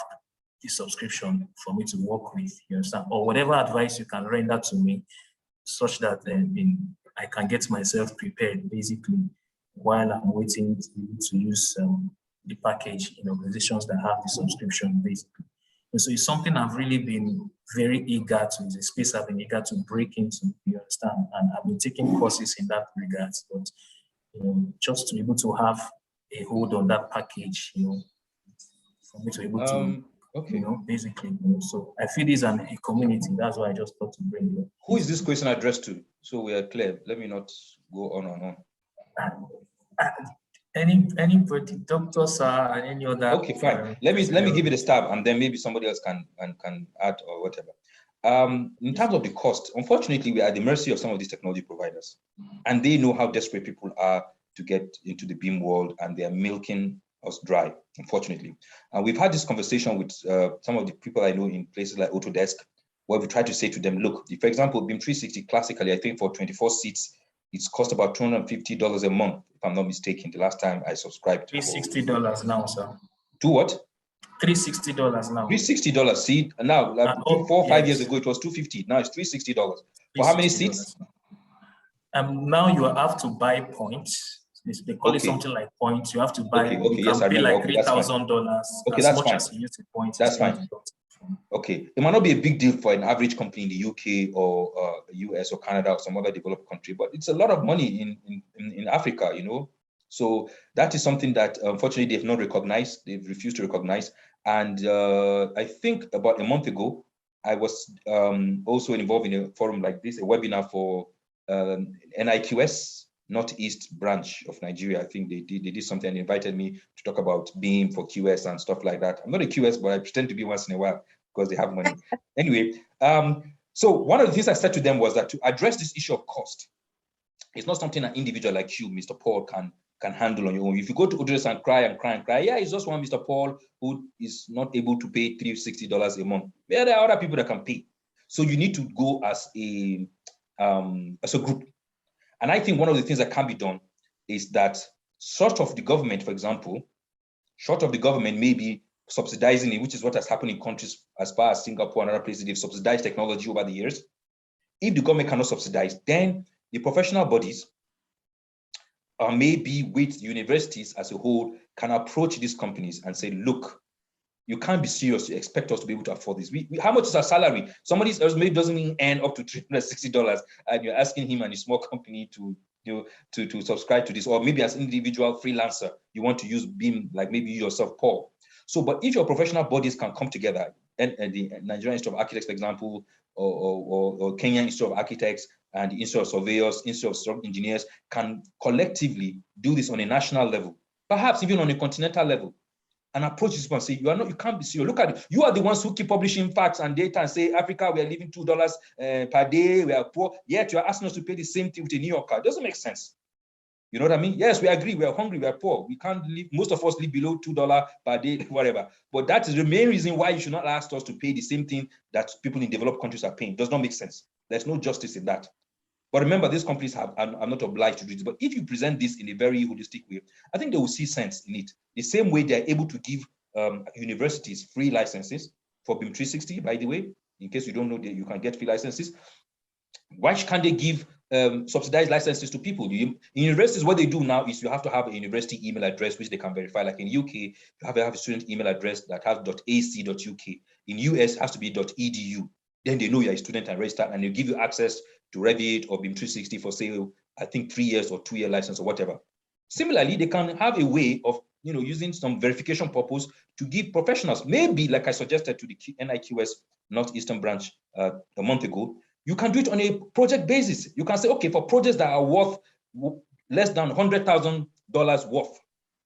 the subscription for me to work with, you understand? Or whatever advice you can render to me, such that I can get myself prepared, basically, while I'm waiting to use the package in organizations that have the subscription, basically. And so it's something I've really been very eager to, it's a space I've been eager to break into, you understand? And I've been taking courses in that regard, but just to be able to have a hold on that package, for me to be able to, basically, so I feel this is a community. That's why I just thought to bring it up. Who is this question addressed to? So we are clear. Let me not go on and on. Anybody, doctors and any other. Okay, fine. Let me give it a stab, and then maybe somebody else can add or whatever. In terms of the cost, unfortunately, we are at the mercy of some of these technology providers, and they know how desperate people are to get into the BIM world, and they are milking us dry, unfortunately. And we've had this conversation with some of the people I know in places like Autodesk, where we try to say to them, look, for example, BIM 360 classically, I think for 24 seats, it's cost about $250 a month, if I'm not mistaken, the last time I subscribed. $360 now, sir. To what? $360 now. $360. See, now, like 4 or 5 years ago, it was $250. Now it's $360. For how many seats? Now you have to buy points. They call it something like points. You have to buy. Okay, you can pay like $3,000. Okay, that's fine. As you use the points. That's fine. Okay, it might not be a big deal for an average company in the UK or US or Canada or some other developed country, but it's a lot of money in Africa, So that is something that unfortunately they've not recognized. They've refused to recognize. And I think about a month ago, I was also involved in a forum like this, a webinar for NIQS, Northeast branch of Nigeria. I think they did something and invited me to talk about BIM for QS and stuff like that. I'm not a QS, but I pretend to be once in a while because they have money. Anyway, so one of the things I said to them was that to address this issue of cost, it's not something an individual like you, Mr. Paul, can handle on your own. If you go to Odres and cry, yeah, it's just one Mr. Paul who is not able to pay $360 a month. Yeah, there are other people that can pay. So you need to go as a group. And I think one of the things that can be done is that short of the government, for example, short of the government maybe subsidizing it, which is what has happened in countries as far as Singapore and other places, they've subsidized technology over the years. If the government cannot subsidize, then the professional bodies, maybe with universities as a whole, can approach these companies and say, look, you can't be serious. You expect us to be able to afford this. How much is our salary? Somebody else maybe doesn't even earn up to $360, and you're asking him and his small company to subscribe to this, or maybe as individual freelancer, you want to use BIM, like maybe you yourself, Paul. So, but if your professional bodies can come together, and the Nigerian Institute of Architects, for example, or Kenya Institute of Architects and the Institute of Surveyors, Institute of Structural Engineers can collectively do this on a national level, perhaps even on a continental level, and approach this and say, you can't be serious. Look at it. You are the ones who keep publishing facts and data and say, Africa, we are living $2 per day, we are poor, yet you are asking us to pay the same thing with a New Yorker. It doesn't make sense. You know what I mean? Yes, we agree, we are hungry, we are poor. We can't live, most of us live below $2 per day, whatever. But that is the main reason why you should not ask us to pay the same thing that people in developed countries are paying. It does not make sense. There's no justice in that. But remember, these companies are not obliged to do this. But if you present this in a very holistic way, I think they will see sense in it. The same way they're able to give universities free licenses for BIM 360, by the way, in case you don't know that you can get free licenses. Why can't they give subsidized licenses to people? In universities, what they do now is you have to have a university email address, which they can verify. Like in UK, you have to have a student email address that has .ac.uk. In US, it has to be .edu. Then they know you're a student and registered, and they give you access to Revit or BIM 360 for, say, I think 3 years or 2 year license or whatever. Similarly, they can have a way of using some verification purpose to give professionals, maybe like I suggested to the NIQS Northeastern branch a month ago, you can do it on a project basis. You can say, okay, for projects that are worth less than $100,000 worth,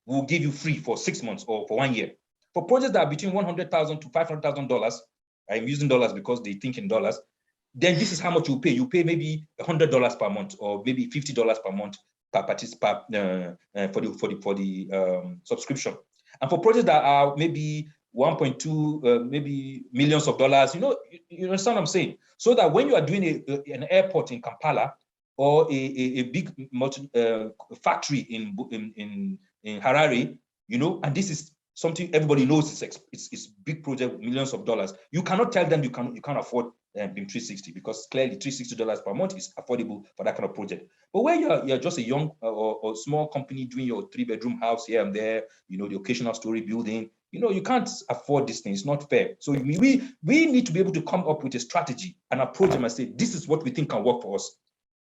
we'll give you free for 6 months or for 1 year. For projects that are between $100,000 to $500,000, I'm using dollars because they think in dollars, then this is how much you pay. You pay maybe $100 per month or maybe $50 per month per participant for the subscription. And for projects that are maybe 1.2 maybe millions of dollars, you understand what I'm saying? So that when you are doing an airport in Kampala or a big factory in Harare, and this is something everybody knows it's big project, millions of dollars. You cannot tell them you can't afford BIM 360, because clearly $360 per month is affordable for that kind of project. But where you're just a young or small company doing your 3-bedroom house here and there, the occasional story building, you can't afford this thing. It's not fair. So we need to be able to come up with a strategy and approach them and say, this is what we think can work for us.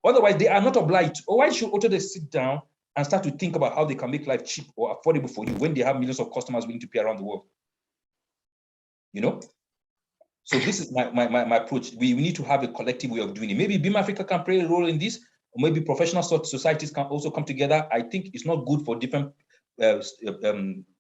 Otherwise, they are not obliged. Or why should Autodesk sit down and start to think about how they can make life cheap or affordable for you when they have millions of customers willing to pay around the world? So this is my approach. We need to have a collective way of doing it. Maybe BIM Africa can play a role in this, or maybe professional societies can also come together. I think it's not good for different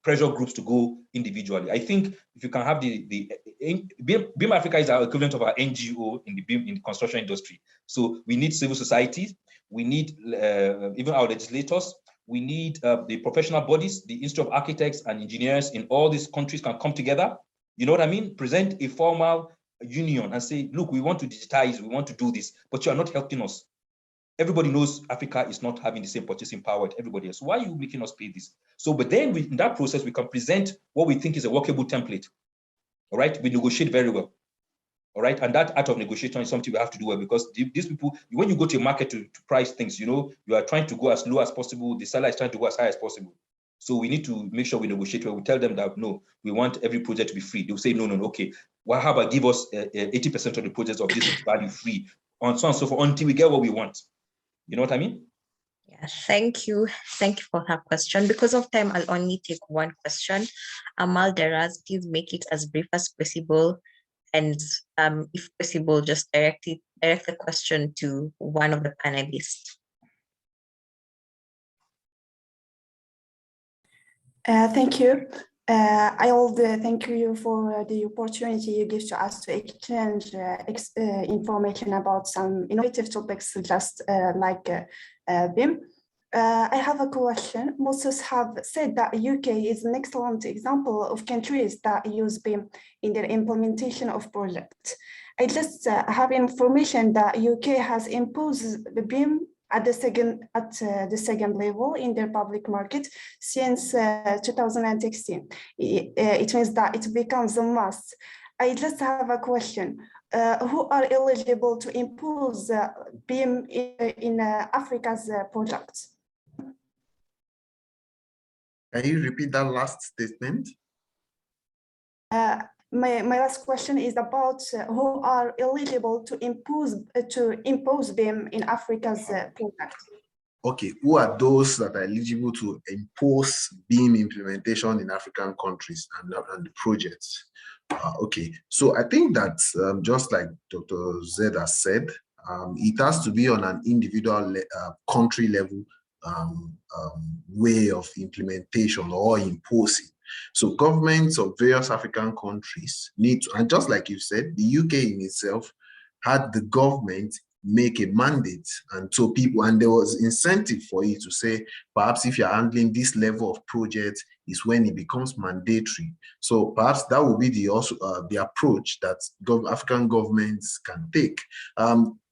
pressure groups to go individually. I think if you can have BIM Africa is our equivalent of our NGO in the construction industry. So we need civil societies, we need even our legislators, we need the professional bodies, the Institute of Architects and Engineers in all these countries can come together. You know what I mean? Present a formal union and say, look, we want to digitize, we want to do this, but you are not helping us. Everybody knows Africa is not having the same purchasing power as everybody else. Why are you making us pay this? So, but then in that process, we can present what we think is a workable template. All right, we negotiate very well. All right, and that art of negotiation is something we have to do well, because these people, when you go to a market to price things, you are trying to go as low as possible. The seller is trying to go as high as possible. So we need to make sure we negotiate well. We tell them that, no, we want every project to be free. They'll say, no, okay. Well, how about give us 80% of the projects of this value free, and so on and so forth, until we get what we want. You know what I mean? Yeah, thank you. Thank you for her question. Because of time, I'll only take one question. Amal Deraz, please make it as brief as possible. And if possible, just direct the question to one of the panelists. Thank you. I will thank you for the opportunity you give to us to exchange information about some innovative topics, just like BIM. I have a question. Most have said that UK is an excellent example of countries that use BIM in their implementation of projects. I just have information that UK has imposed the BIM at the second level in their public market since 2016. It means that it becomes a must. I just have a question. Who are eligible to impose BIM in Africa's projects? Can you repeat that last statement? My last question is about who are eligible to impose BIM in Africa's project. Okay, who are those that are eligible to impose BIM implementation in African countries and the projects? Okay, so I think that just like Dr. Zed has said, it has to be on an individual country level way of implementation or imposing. So governments of various African countries need to, and just like you said, the UK in itself had the government make a mandate, and so people, and there was incentive for you to say, perhaps if you're handling this level of project is when it becomes mandatory. So perhaps that will be the approach that African governments can take.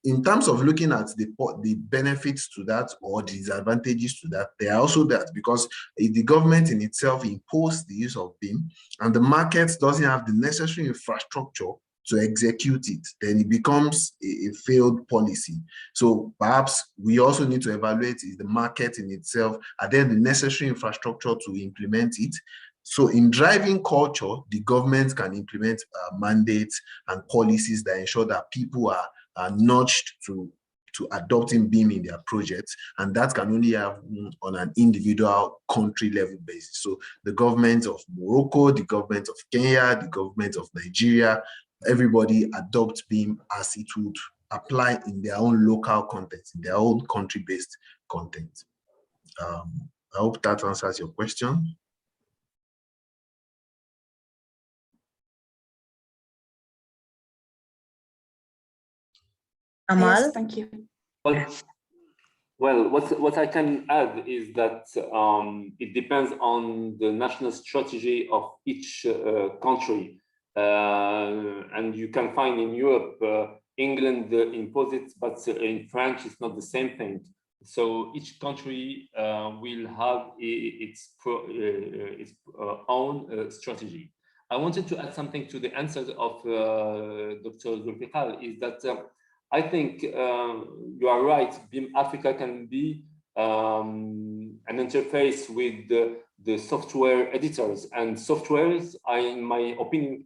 In terms of looking at the benefits to that or the disadvantages to that, there are also that, because if the government in itself imposed the use of BIM and the market doesn't have the necessary infrastructure to execute it, then it becomes a failed policy. So perhaps we also need to evaluate, is the market in itself, are there the necessary infrastructure to implement it? So in driving culture, the government can implement mandates and policies that ensure that people are nudged to adopting BIM in their projects, and that can only happen on an individual country level basis. So the government of Morocco, the government of Kenya, the government of Nigeria, everybody adopts BIM as it would apply in their own local context, in their own country-based content. I hope that answers your question. Amal? Yes, thank you. Well, what I can add is that it depends on the national strategy of each country. And you can find in Europe, England imposes it, but in France, it's not the same thing. So each country will have its own strategy. I wanted to add something to the answers of Dr. Zulfikar, is that I think you are right, BIM Africa can be an interface with the software editors, and softwares, in my opinion,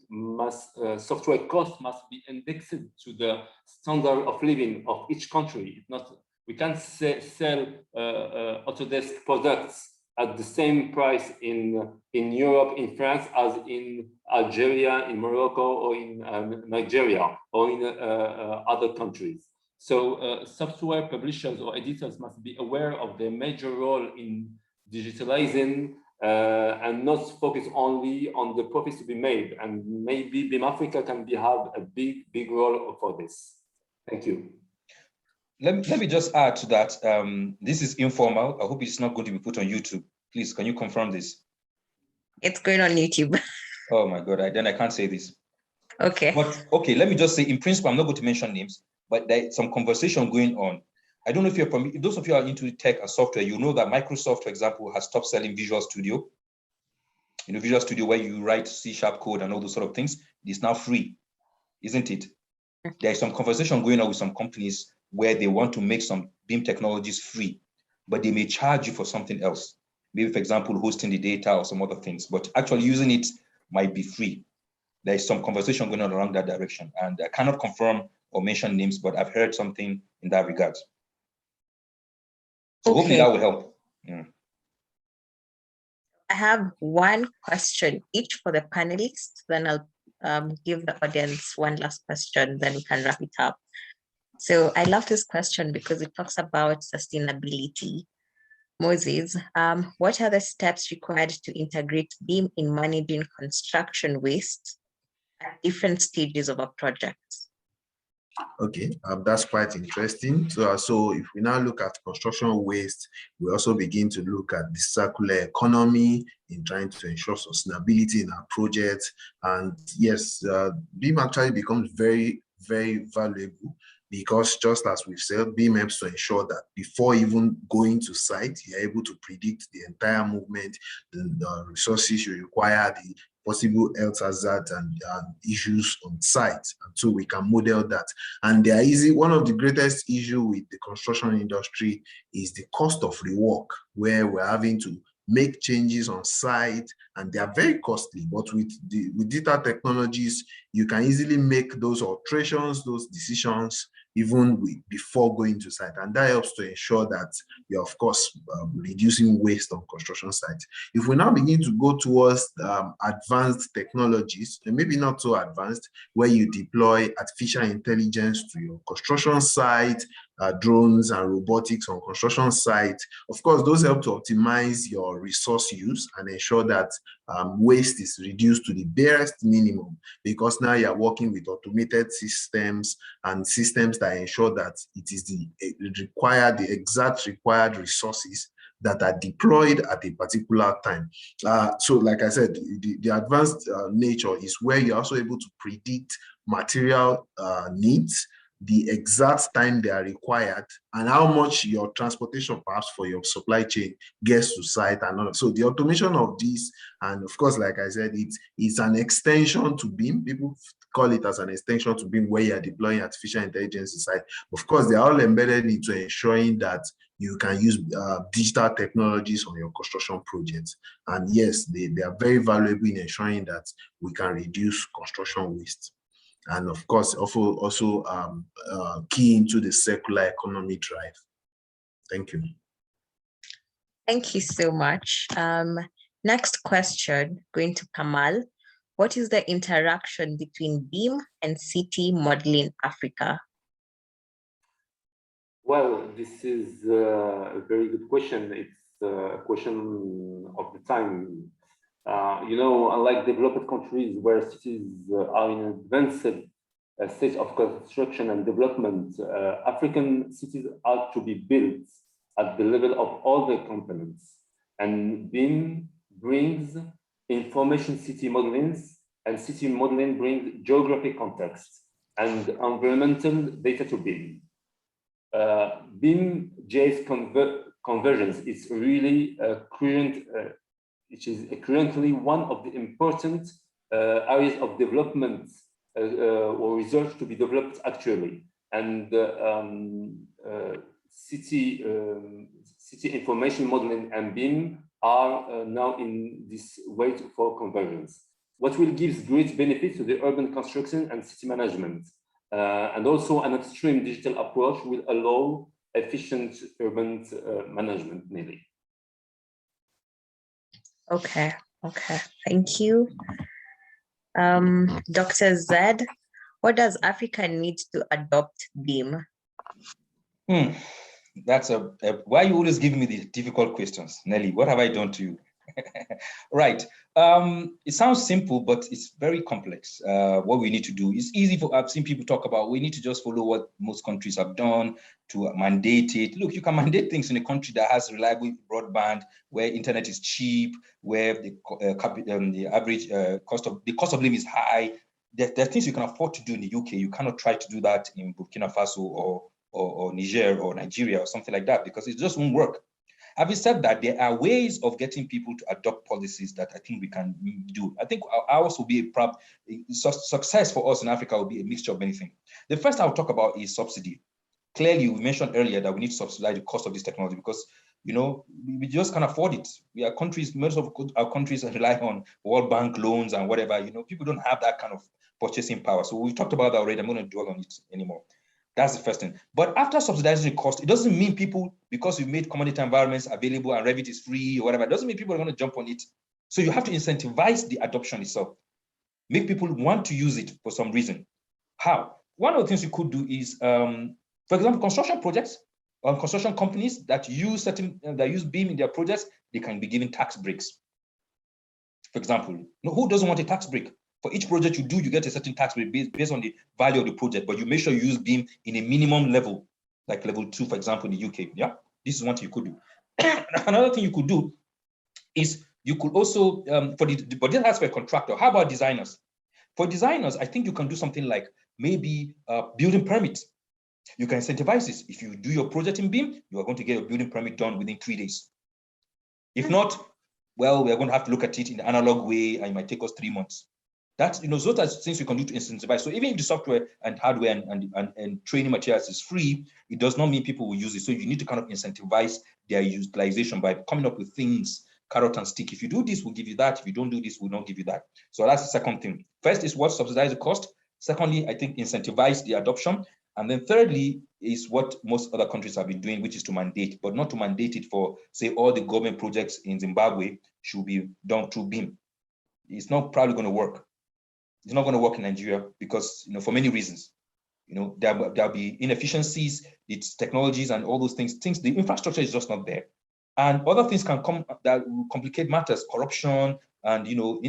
software cost must be indexed to the standard of living of each country. It's not, we can't sell Autodesk products at the same price in Europe, in France, as in Algeria, in Morocco, or in Nigeria, or in other countries. So software publishers or editors must be aware of their major role in digitalizing and not focus only on the profits to be made. And maybe BIM Africa can have a big role for this. Thank you. Let me just add to that. This is informal. I hope it's not going to be put on YouTube. Please, can you confirm this? It's going on YouTube. Oh my God, then I can't say this. Okay. But okay, let me just say, in principle, I'm not going to mention names, but there's some conversation going on. I don't know if if those of you are into tech and software, you know that Microsoft, for example, has stopped selling Visual Studio. You know, Visual Studio, where you write C# code and all those sort of things, it's now free, isn't it? There's some conversation going on with some companies where they want to make some BIM technologies free, but they may charge you for something else. Maybe, for example, hosting the data or some other things, but actually using it might be free. There's some conversation going on around that direction, and I cannot confirm or mention names, but I've heard something in that regard. So hopefully that will help. Yeah. I have one question each for the panelists, then I'll give the audience one last question, then we can wrap it up. So I love this question because it talks about sustainability. Moses, what are the steps required to integrate BIM in managing construction waste at different stages of a project? Okay, that's quite interesting. So if we now look at construction waste, we also begin to look at the circular economy in trying to ensure sustainability in our projects. And yes, BIM actually becomes very, very valuable, because just as we've said, BIM helps to ensure that before even going to site, you're able to predict the entire movement, the resources you require, the possible health hazards and issues on site. And so we can model that. And they are easy. One of the greatest issue with the construction industry is the cost of rework, where we're having to make changes on site, and they are very costly. But with digital technologies, you can easily make those alterations, those decisions, even before going to site. And that helps to ensure that you're, of course, reducing waste on construction sites. If we now begin to go towards advanced technologies, and maybe not so advanced, where you deploy artificial intelligence to your construction site, drones and robotics on construction site, of course, those help to optimize your resource use and ensure that waste is reduced to the barest minimum, because now you're working with automated systems and systems that ensure that it is the exact required resources that are deployed at a particular time. So like I said, the advanced nature is where you're also able to predict material needs, the exact time they are required, and how much your transportation perhaps for your supply chain gets to site and all. So the automation of this, and of course, like I said, it's an extension to BIM. People call it as an extension to BIM, where you're deploying artificial intelligence inside. Of course, they're all embedded into ensuring that you can use digital technologies on your construction projects. And yes, they are very valuable in ensuring that we can reduce construction waste. And of course, also key into the circular economy drive. Thank you. Thank you so much. Next question, going to Kamal. What is the interaction between BIM and City Modeling Africa? Well, this is a very good question. It's a question of the time. You know, unlike developed countries where cities are in advanced stage of construction and development, African cities are to be built at the level of all the components. And BIM brings information city modeling, and city modeling brings geographic context and environmental data to BIM. BIM JS convergence is really it is currently one of the important areas of development or research to be developed actually. And city information modeling and BIM are now in this way for convergence. What will give great benefit to the urban construction and city management. And also an upstream digital approach will allow efficient urban management, Nelly. Okay, thank you. Dr. Zed, what does Africa need to adopt BIM? That's why you always give me these difficult questions, Nelly. What have I done to you? Right. It sounds simple, but it's very complex. What we need to do is easy for, I've seen people talk about, we need to just follow what most countries have done to mandate it. Look, you can mandate things in a country that has reliable broadband, where internet is cheap, where the average cost of living is high. There are things you can afford to do in the UK. You cannot try to do that in Burkina Faso or Niger or Nigeria or something like that, because it just won't work. Having said that, there are ways of getting people to adopt policies that I think we can do. I think ours will be success for us in Africa will be a mixture of many things. The first I'll talk about is subsidy. Clearly, we mentioned earlier that we need to subsidize the cost of this technology because, you know, we just can't afford it. We are countries, most of our countries rely on World Bank loans and whatever. You know, people don't have that kind of purchasing power. So we've talked about that already. I'm going to dwell on it anymore. That's the first thing. But after subsidizing the cost, it doesn't mean people, because we made commodity environments available and Revit is free or whatever, it doesn't mean people are going to jump on it. So you have to incentivize the adoption itself. Make people want to use it for some reason. How? One of the things you could do is, for example, construction projects or construction companies that use BIM in their projects, they can be given tax breaks. For example, who doesn't want a tax break? For each project you do, you get a certain tax rate based on the value of the project, but you make sure you use BIM in a minimum level, like level 2, for example, in the UK. Yeah, this is what you could do. Another thing you could do is you could also, but this has for a contractor. How about designers? For designers, I think you can do something like maybe building permits. You can incentivize this. If you do your project in BIM, you are going to get a building permit done within 3 days. If not, well, we're going to have to look at it in the analog way, and it might take us 3 months. That's, you know, those are things you can do to incentivize. So even if the software and hardware and training materials is free, it does not mean people will use it. So you need to kind of incentivize their utilization by coming up with things, carrot and stick. If you do this, we'll give you that. If you don't do this, we'll not give you that. So that's the second thing. First is what subsidize the cost. Secondly, I think incentivize the adoption. And then thirdly is what most other countries have been doing, which is to mandate, but not to mandate it for, say, all the government projects in Zimbabwe should be done through BIM. It's not probably going to work. It's not going to work in Nigeria because, you know, for many reasons, you know, there'll be inefficiencies, it's technologies and all those things, the infrastructure is just not there. And other things can come that will complicate matters, corruption and, you know,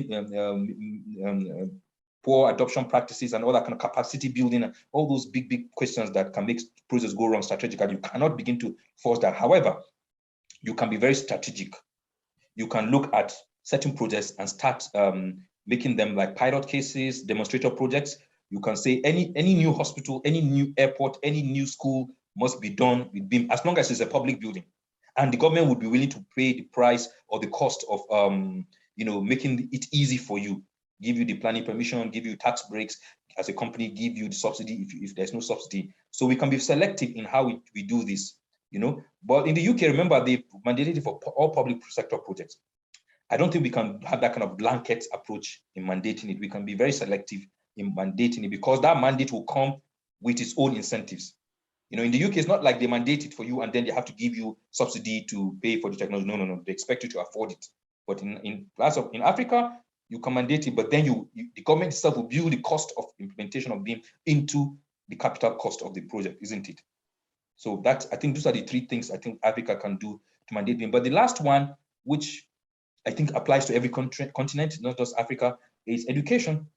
poor adoption practices and all that kind of capacity building and all those big questions that can make process go wrong strategically. You cannot begin to force that. However, you can be very strategic. You can look at certain projects and start making them like pilot cases, demonstrator projects. You can say any new hospital, any new airport, any new school must be done with BIM, as long as it's a public building. And the government would be willing to pay the price or the cost of you know, making it easy for you, give you the planning permission, give you tax breaks, as a company, give you the subsidy if there's no subsidy. So we can be selective in how we do this, you know. But in the UK, remember, they mandated it for all public sector projects. I don't think we can have that kind of blanket approach in mandating it. We can be very selective in mandating it because that mandate will come with its own incentives. You know, in the UK, it's not like they mandate it for you and then they have to give you subsidy to pay for the technology. No. They expect you to afford it. But in Africa, you can mandate it, but then the government itself will build the cost of implementation of BIM into the capital cost of the project, isn't it? So I think those are the 3 things I think Africa can do to mandate BIM. But the last one, which I think applies to every continent, not just Africa, is education.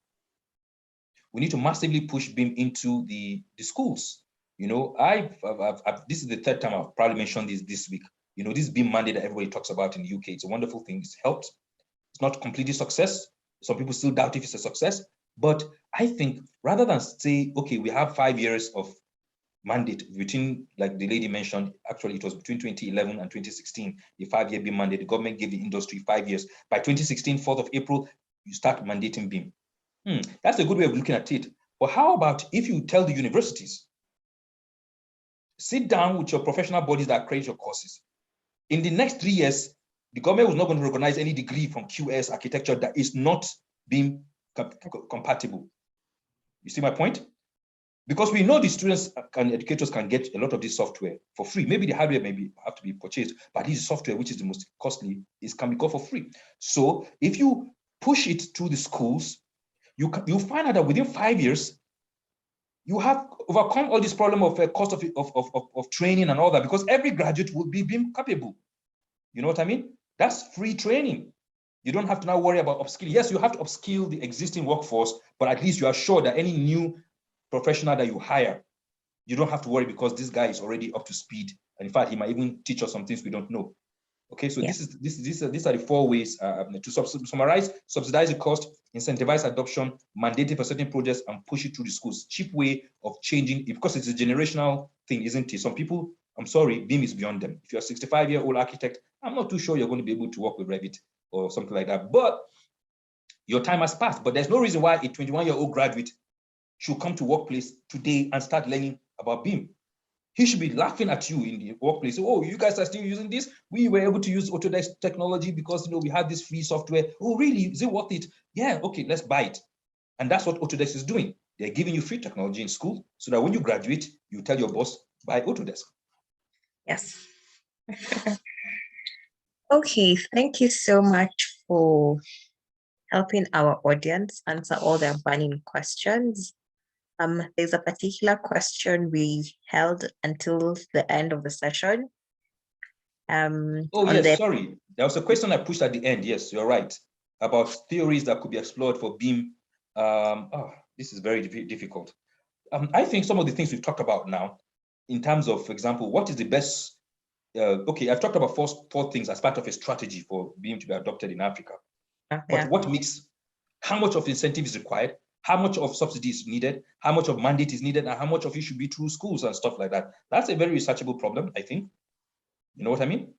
We need to massively push BIM into the schools. You know, this is the 3rd time I've probably mentioned this week. You know, this BIM mandate that everybody talks about in the UK, it's a wonderful thing. It's helped. It's not completely success. Some people still doubt if it's a success. But I think rather than say, okay, we have 5 years of mandate between, like the lady mentioned, actually it was between 2011 and 2016, the 5-year BIM mandate. The government gave the industry 5 years. By 2016, 4th of April, you start mandating BIM. That's a good way of looking at it. But how about if you tell the universities, sit down with your professional bodies that accredit your courses. In the next 3 years, the government was not going to recognize any degree from QS architecture that is not BIM compatible. You see my point? Because we know the students and educators can get a lot of this software for free. Maybe the hardware maybe have to be purchased, but this software, which is the most costly, can be got for free. So if you push it to the schools, you find out that within 5 years, you have overcome all this problem of cost of training and all that, because every graduate will be BIM capable. You know what I mean? That's free training. You don't have to now worry about upskilling. Yes, you have to upskill the existing workforce, but at least you are sure that any new professional that you hire, you don't have to worry because this guy is already up to speed. And in fact, he might even teach us some things we don't know. Okay, so yeah. These are the 4 ways to summarize: subsidize the cost, incentivize adoption, mandate it for certain projects, and push it to the schools. Cheap way of changing it, because it's a generational thing, isn't it? Some people, I'm sorry, BIM is beyond them. If you're a 65-year-old architect, I'm not too sure you're going to be able to work with Revit or something like that. But your time has passed. But there's no reason why a 21-year-old graduate should come to workplace today and start learning about BIM. He should be laughing at you in the workplace. Oh, you guys are still using this? We were able to use Autodesk technology because we had this free software. Oh, really? Is it worth it? Yeah, okay, let's buy it. And that's what Autodesk is doing. They're giving you free technology in school so that when you graduate, you tell your boss, buy Autodesk. Yes. Okay, thank you so much for helping our audience answer all their burning questions. There's a particular question we held until the end of the session. Oh, yes, sorry. There was a question I pushed at the end. Yes, you're right. About theories that could be explored for BIM. This is very difficult. I think some of the things we've talked about now, in terms of, for example, what is the best, okay, I've talked about 4 things as part of a strategy for BIM to be adopted in Africa. But what makes, how much of incentive is required? How much of subsidy is needed? How much of mandate is needed? And how much of it should be through schools and stuff like that? That's a very researchable problem, I think. You know what I mean?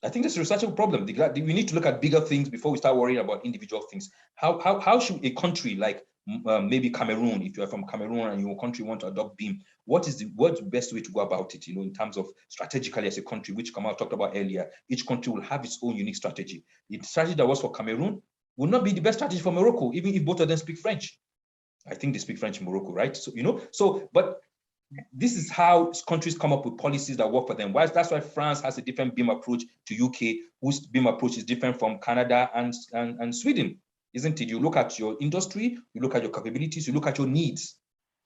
I think that's a researchable problem. We need to look at bigger things before we start worrying about individual things. How should a country like maybe Cameroon, if you're from Cameroon and your country want to adopt BIM, what's the best way to go about it? You know, in terms of strategically as a country, which Kamal talked about earlier, each country will have its own unique strategy. The strategy that was for Cameroon will not be the best strategy for Morocco, even if both of them speak French. I think they speak French in Morocco, right? So, you know, but this is how countries come up with policies that work for them. That's why France has a different BIM approach to UK, whose BIM approach is different from Canada and Sweden, isn't it? You look at your industry, you look at your capabilities, you look at your needs.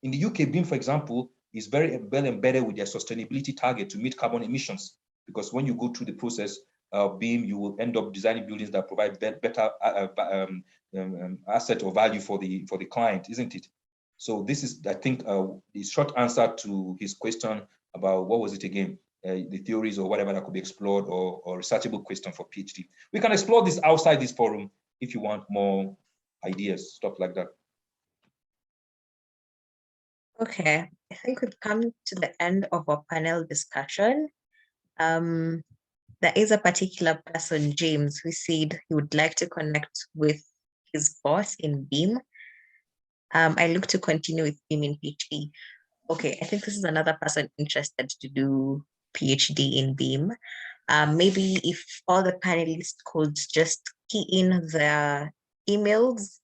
In the UK, BIM, for example, is very well embedded with their sustainability target to meet carbon emissions, because when you go through the process of BIM, you will end up designing buildings that provide better asset or value for the client, isn't it? So this is, I think, the short answer to his question about what was it again, the theories or whatever that could be explored, or researchable question for PhD. We can explore this outside this forum if you want more ideas, stuff like that. Okay, I think we've come to the end of our panel discussion. There is a particular person, James, who said he would like to connect with his boss in BIM. I look to continue with BIM in PhD. Okay, I think this is another person interested to do PhD in BIM. Maybe if all the panelists could just key in their emails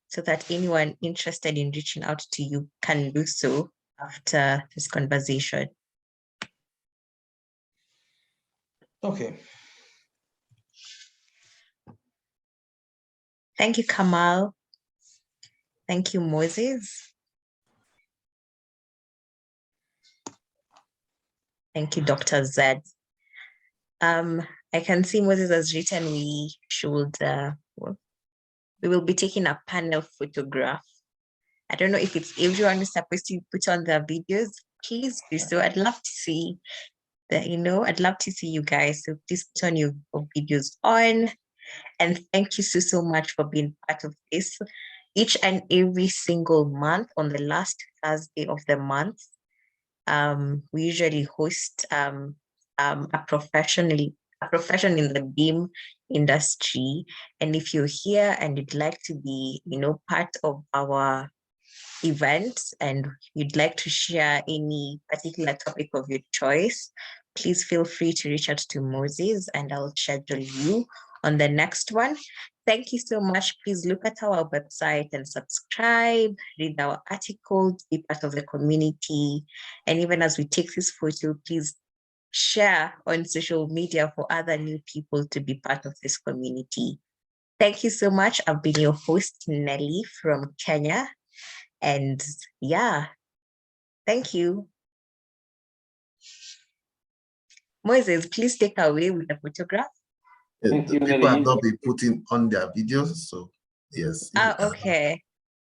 so that anyone interested in reaching out to you can do so after this conversation. Okay. Thank you, Kamal. Thank you, Moses. Thank you, Dr. Zed. I can see Moses has written we should, we will be taking a panel photograph. I don't know if everyone is supposed to put on their videos. Please do so. I'd love to see that, I'd love to see you guys. So please put on your videos on. And thank you so much for being part of this. each and every single month on the last Thursday of the month, we usually host a profession in the BIM industry. And if you're here and you'd like to be, part of our event and you'd like to share any particular topic of your choice, please feel free to reach out to Moses and I'll schedule you on the next one. Thank you so much. Please look at our website and subscribe, read our articles, be part of the community. And even as we take this photo, please share on social media for other new people to be part of this community. Thank you so much. I've been your host, Nelly from Kenya. And yeah, thank you. Moses, please take away with the photograph. Thank you, people Nelly. have not been putting on their videos, so yes. Okay.